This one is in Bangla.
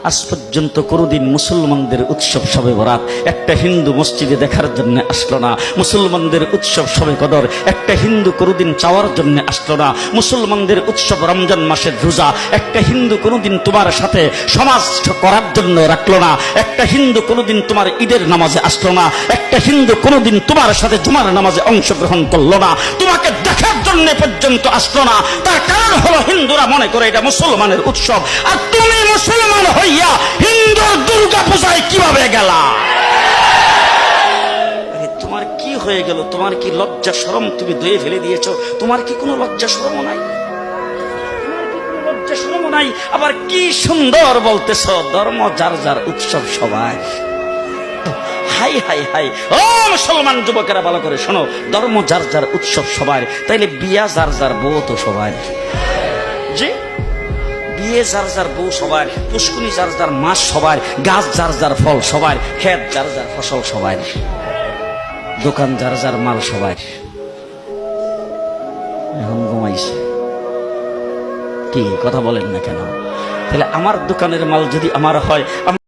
আজ পর্যন্ত কোনোদিন মুসলমানদের উৎসব শবে বরাত একটা হিন্দু মসজিদে দেখার জন্য আসলো না। মুসলমানদের উৎসব শবে কদর একটা হিন্দু কোনোদিন চাওয়ার জন্য আসলো না। মুসলমানদের উৎসব রমজান মাসের রোজা একটা হিন্দু কোনোদিন তোমার সাথে সমাজ করার জন্য রাখলো না। একটা হিন্দু কোনোদিন তোমার ঈদের নামাজে আসলো না। একটা হিন্দু কোনোদিন তোমার সাথে জুমার নামাজে অংশগ্রহণ করলো না। তোমাকে দেখার জন্য পর্যন্ত আসলো না। তার কারণ হলো হিন্দুরা মনে করে এটা মুসলমানের উৎসব, আর তুমি মুসলমান হইয়া হিন্দুর দুর্গা পূজায় কিভাবে গেলা? তোমার কি হয়ে গেল? তোমার কি লজ্জা শরম তুমি ধুয়ে ফেলে দিয়েছো? তোমার কি কোনো লজ্জা শরম নাই? লজ্জা শরম নাই? আবার কি সুন্দর বলতেছ, ধর্ম যার যার উৎসব সবাই। হাই হাই হাই, ও মুসলমান যুবকেরা ভালো করে শোনো, ধর্ম যার যার উৎসব সবার, তাইলে বিয়া যার যার বউ তো সবার। জি, বিয়ে যার যার বউ সবার, পুষ্কুনি যার যার মাস সবার, গাছ যার যার ফল সবার, ক্ষেত যার যার ফসল সবার, দোকান যার যার মাল সবার। এখন ঘুমাইছে কি কথা বলেন না কেন? তাহলে আমার দোকানের মাল যদি আমার হয়,